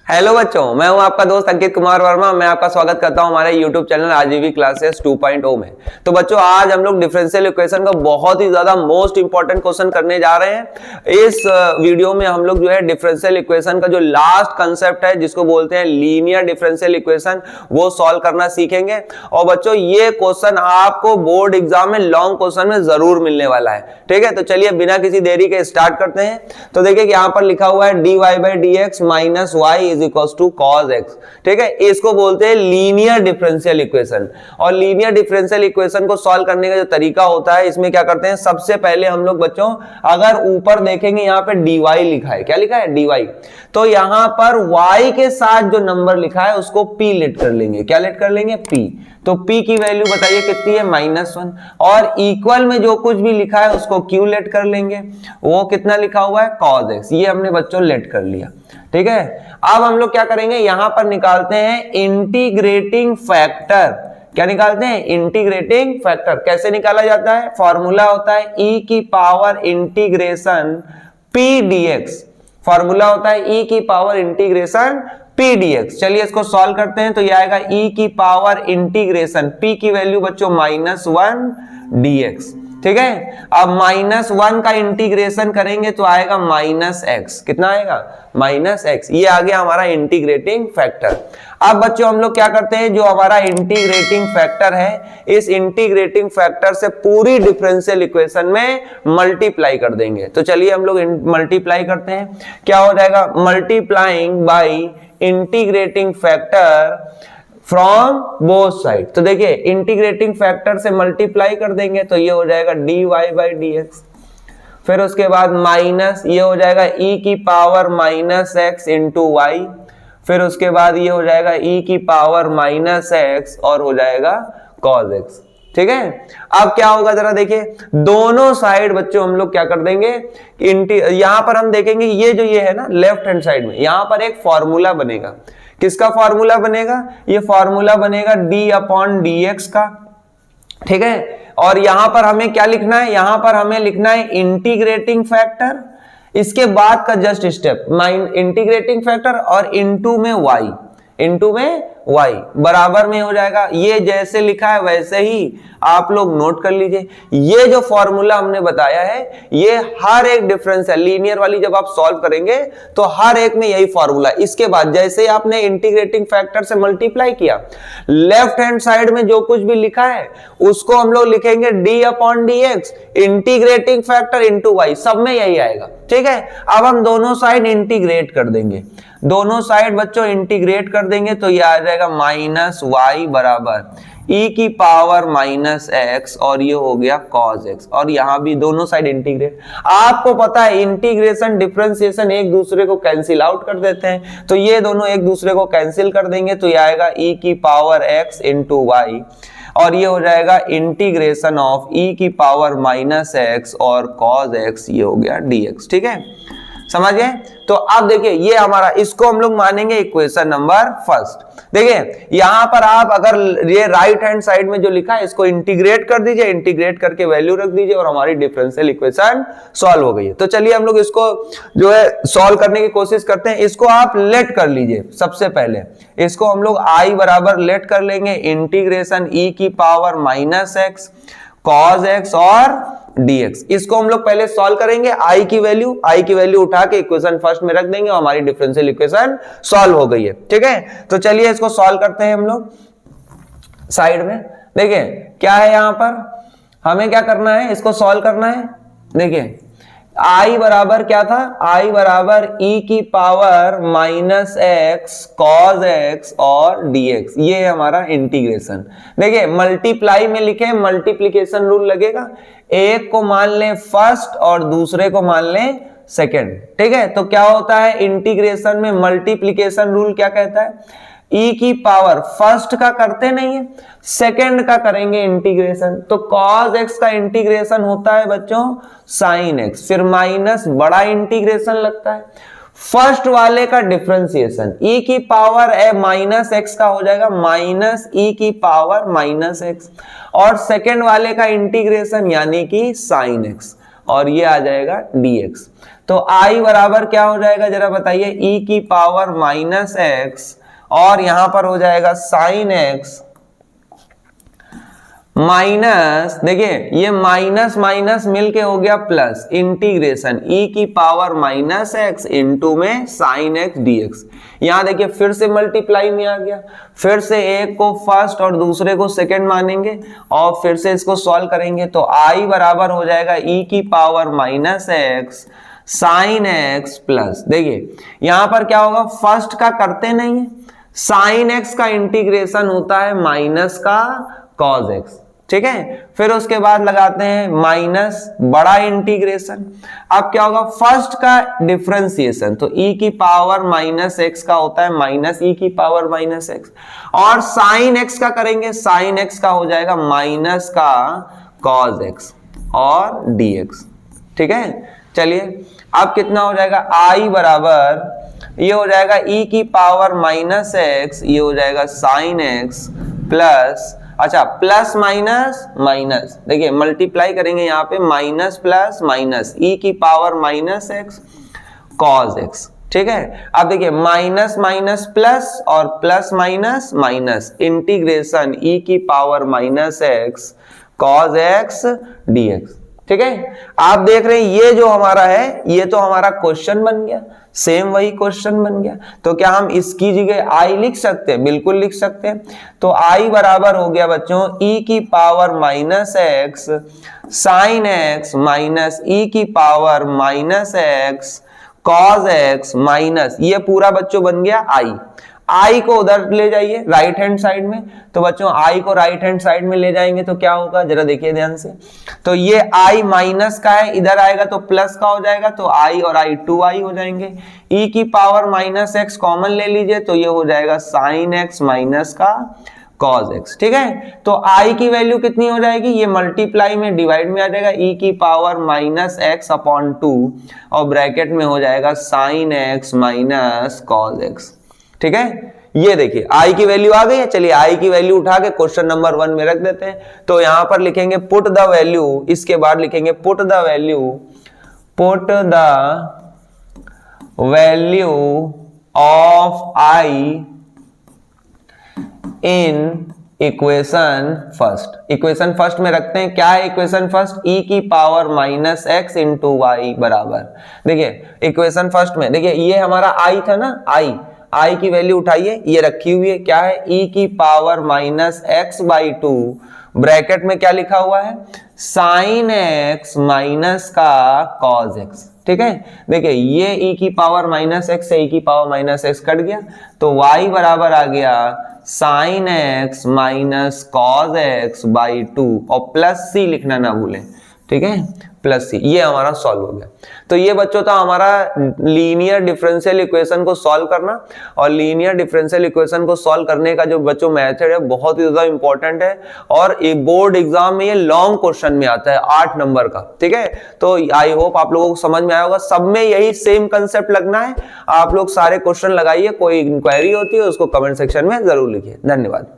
Hello बच्चों, मैं हूं आपका दोस्त अंकित कुमार वर्मा। मैं आपका स्वागत करता हूं हमारे यूट्यूब चैनल आजीवी क्लासेस 2.0 में। तो बच्चों, आज हम लोग डिफरेंशियल इक्वेशन का बहुत ही ज्यादा मोस्ट इंपॉर्टेंट क्वेश्चन करने जा रहे हैं। इस वीडियो में हम लोग जो है डिफरेंशियल इक्वेशन का जो लास्ट कंसेप्ट है, जिसको बोलते हैं लीनियर डिफरेंशियल इक्वेशन, वो सॉल्व करना सीखेंगे। और बच्चों, ये क्वेश्चन आपको बोर्ड एग्जाम में लॉन्ग क्वेश्चन में जरूर मिलने वाला है। ठीक है, तो चलिए बिना किसी देरी के स्टार्ट करते हैं। तो देखिए कि यहाँ पर लिखा हुआ है dy/dx minus y is equal to cos x। ठीक है, इसको बोलते हैं लीनियर डिफरेंशियल इक्वेशन। और लीनियर डिफरेंशियल इक्वेशन को सॉल्व करने का जो तरीका होता है, इसमें क्या करते हैं, सबसे पहले हम लोग बच्चों अगर ऊपर देखेंगे यहाँ पे dy लिखा है, क्या लिखा है dy, तो यहाँ पर y के साथ जो नंबर लिखा है उसको p लेट कर लेंगे। क्या लेट कर लेंगे? p। तो p की वैल्यू बताइए कितनी है? -1। और इक्वल में जो कुछ भी लिखा है उसको q लेट कर लेंगे। वो कितना लिखा हुआ है? cos x। ये हमने बच्चों लेट कर लिया। ठीक है, अब हम लोग क्या करेंगे, यहां पर निकालते हैं इंटीग्रेटिंग फैक्टर। क्या निकालते हैं? Integrating factor. कैसे निकाला जाता है? फॉर्मूला होता है e की power integration p dx। Formula होता है e की पावर इंटीग्रेशन p dx। चलिए इसको सॉल्व करते हैं। तो ये आएगा e की पावर इंटीग्रेशन p की वैल्यू बच्चों -1 dx। ठीक है, अब -1 का इंटीग्रेशन करेंगे तो आएगा -x। कितना आएगा? -x। ये आ गया हमारा इंटीग्रेटिंग फैक्टर। अब बच्चों हम लोग क्या करते हैं, जो हमारा इंटीग्रेटिंग फैक्टर है, इस इंटीग्रेटिंग फैक्टर से पूरी डिफरेंशियल इक्वेशन में मल्टीप्लाई कर देंगे। तो चलिए हम लोग मल्टीप्लाई करते हैं। क्या हो जाएगा? Multiplying by integrating factor from both side. तो देखिए इंटीग्रेटिंग फैक्टर से मल्टीप्लाई कर देंगे तो ये हो जाएगा dy/dx। फिर उसके बाद माइनस ये हो जाएगा e की पावर -x इंटू y। फिर उसके बाद ये हो जाएगा e की पावर -x और हो जाएगा cos x। ठीक है, अब क्या होगा जरा देखिए, दोनों साइड बच्चों हम लोग क्या कर देंगे, यहां पर हम देखेंगे ये है ना लेफ्ट हैंड साइड में, यहां पर एक फॉर्मूला बनेगा। किसका फॉर्मूला बनेगा? ये फॉर्मूला बनेगा d/dx का। ठीक है, और यहां पर हमें क्या लिखना है? यहां पर हमें लिखना है इंटीग्रेटिंग फैक्टर। इसके बाद का जस्ट स्टेप इंटीग्रेटिंग फैक्टर और इनटू में y बराबर में हो जाएगा। ये जैसे लिखा है वैसे ही आप लोग नोट कर लीजिए। ये जो फॉर्मूला हमने बताया है, ये हर एक डिफरेंस है लीनियर वाली, जब आप सॉल्व करेंगे तो हर एक में यही फॉर्मूला। इसके बाद जैसे ही आपने इंटीग्रेटिंग फैक्टर से मल्टीप्लाई किया, लेफ्ट हैंड साइड में जो कुछ भी लिखा है उसको हम लोग लिखेंगे d/dx integrating factor into y, सब में यही आएगा। ठीक है, अब हम दोनों साइड इंटीग्रेट कर देंगे। दोनों साइड बच्चों इंटीग्रेट कर देंगे तो ये आ जाएगा -y बराबर e की पावर -x और ये हो गया cos x। और यहां भी दोनों साइड इंटीग्रेट। आपको पता है इंटीग्रेशन डिफरेंशिएशन एक दूसरे को कैंसिल आउट कर देते हैं, तो ये दोनों एक दूसरे को कैंसिल कर देंगे तो ये आएगा e की पावर x इंटू y और ये हो जाएगा इंटीग्रेशन ऑफ e की पावर -x और cos x, ये हो गया dx। ठीक है, समझ गए? तो अब देखिए ये हमारा, इसको हम लोग मानेंगे इक्वेशन नंबर फर्स्ट। देखिए यहां पर आप अगर ये राइट हैंड साइड में जो लिखा है इसको इंटीग्रेट कर दीजिए, इंटीग्रेट करके वैल्यू रख दीजिए और हमारी डिफरेंशियल इक्वेशन सॉल्व हो गई है। तो चलिए हम लोग इसको जो है सॉल्व करने की कोशिश करते हैं। इसको आप लेट कर लीजिए। सबसे पहले इसको हम लोग i बराबर लेट कर लेंगे इंटीग्रेशन e की पावर -x cos x और dx। इसको हम लोग पहले सॉल्व करेंगे। i की वैल्यू उठा के इक्वेशन फर्स्ट में रख देंगे और हमारी डिफरेंशियल इक्वेशन सॉल्व हो गई है। ठीक है, तो चलिए इसको सॉल्व करते हैं हम लोग साइड में। देखिए क्या है, यहां पर हमें क्या करना है, इसको सॉल्व करना है। देखिए i बराबर क्या था? i बराबर e की पावर -x cos x और dx। ये है हमारा इंटीग्रेशन। देखिए मल्टीप्लाई में लिखे मल्टीप्लिकेशन रूल लगेगा। एक को मान लें फर्स्ट और दूसरे को मान लें सेकंड। ठीक है, तो क्या होता है इंटीग्रेशन में मल्टीप्लिकेशन रूल क्या कहता है? e की पावर फर्स्ट का करते नहीं है, सेकंड का करेंगे इंटीग्रेशन। तो cos x का इंटीग्रेशन होता है बच्चों sin x, फिर माइनस बड़ा इंटीग्रेशन लगता है। फर्स्ट वाले का डिफरेंशिएशन e की पावर -x का हो जाएगा -e की पावर -x, और सेकंड वाले का इंटीग्रेशन यानी कि sin x और ये आ जाएगा dx। तो i बराबर क्या हो जाएगा जरा बताइए, e की पावर माइनस एक्स और यहां पर हो जाएगा साइन एक्स माइनस, देखिए ये माइनस माइनस मिलके हो गया प्लस, इंटीग्रेशन e की पावर माइनस एक्स इंटू में साइन एक्स dx। यहां देखिए फिर से मल्टीप्लाई में आ गया, फिर से एक को फर्स्ट और दूसरे को सेकंड मानेंगे और फिर से इसको सॉल्व करेंगे। तो i बराबर हो जाएगा e की power minus x sine x plus, देखिए यहां पर क्या होगा, फर्स्ट का करते नहीं है, साइन एक्स का इंटीग्रेशन होता है माइनस का कॉस एक्स, ठीक है। फिर उसके बाद लगाते हैं माइनस बड़ा इंटीग्रेशन, अब क्या होगा, फर्स्ट का डिफरेंशिएशन, तो e की पावर माइनस एक्स का होता है माइनस e की पावर माइनस एक्स, और साइन एक्स का करेंगे, साइन एक्स का हो जाएगा माइनस का कॉस एक्स और dx, ठीक है। चलिए अब कितना हो जाएगा, i बराबर ये हो जाएगा e की पावर माइनस एक्स, ये हो जाएगा साइन एक्स प्लस, अच्छा प्लस माइनस माइनस, देखिए मल्टीप्लाई करेंगे यहाँ पे, माइनस प्लस माइनस e की power minus x cos x, ठीक है। अब देखिए माइनस माइनस प्लस और plus minus minus, integration e की power minus x cos x dx, ठीक है। आप देख रहे हैं ये जो हमारा है ये तो हमारा क्वेश्चन बन गया, सेम वही क्वेश्चन बन गया। तो क्या हम इसकी जगह i लिख सकते हैं? बिल्कुल लिख सकते हैं। तो i बराबर हो गया बच्चों e की power minus x sine x minus e की power minus x cos x minus, ये पूरा बच्चों बन गया i को उधर ले जाइए राइट हैंड साइड में, तो बच्चों i को राइट हैंड साइड में ले जाएंगे तो क्या होगा जरा देखिए ध्यान से, तो ये i माइनस का है, इधर आएगा तो प्लस का हो जाएगा, तो i और i 2i हो जाएंगे, e की पावर माइनस एक्स कॉमन ले लीजिए तो ये हो जाएगा साइन एक्स माइनस का कॉस एक्स, ठीक है। तो i की वैल्यू कितनी हो जाएगी, ये मल्टीप्लाई में डिवाइड में आ जाएगा, e की पावर माइनस एक्स अपॉन 2 और ब्रैकेट में हो जाएगा sine x minus cos x, ठीक है। ये देखिए i की वैल्यू आ गई है। चलिए i की वैल्यू उठा के क्वेश्चन नंबर 1 में रख देते हैं। तो यहां पर लिखेंगे पुट द वैल्यू, इसके बाद लिखेंगे put the value of i in equation first. Equation first में रखते हैं, क्या है इक्वेशन फर्स्ट, e की power minus X into Y बराबर, देखिए इक्वेशन फर्स्ट में देखिए ये हमारा i था ना, i की वैल्यू उठाइए, ये रखी हुई है, क्या है e की power minus x by 2 bracket में क्या लिखा हुआ है, साइन एक्स माइनस का कॉस एक्स, ठीक है। देखिए ये e की पावर माइनस एक्स से e की पावर माइनस एक्स कट गया, तो y बराबर आ गया sine x minus cos x by 2 और प्लस c लिखना ना भूलें, ठीक है, प्लस सी, ये हमारा सॉल्व हो गया। तो ये बच्चों था हमारा लीनियर डिफरेंशियल इक्वेशन को सॉल्व करना, और लीनियर डिफरेंशियल इक्वेशन को सॉल्व करने का जो बच्चों मेथड है बहुत ही ज्यादा इंपॉर्टेंट है, और बोर्ड एग्जाम में ये लॉन्ग क्वेश्चन में आता है 8 नंबर का, ठीक है। तो आई होप आप लोगों को समझ में आया होगा, सब में यही सेम कंसेप्ट लगना है। आप लोग सारे क्वेश्चन लगाइए, कोई इंक्वायरी होती है उसको कमेंट सेक्शन में जरूर लिखिए। धन्यवाद।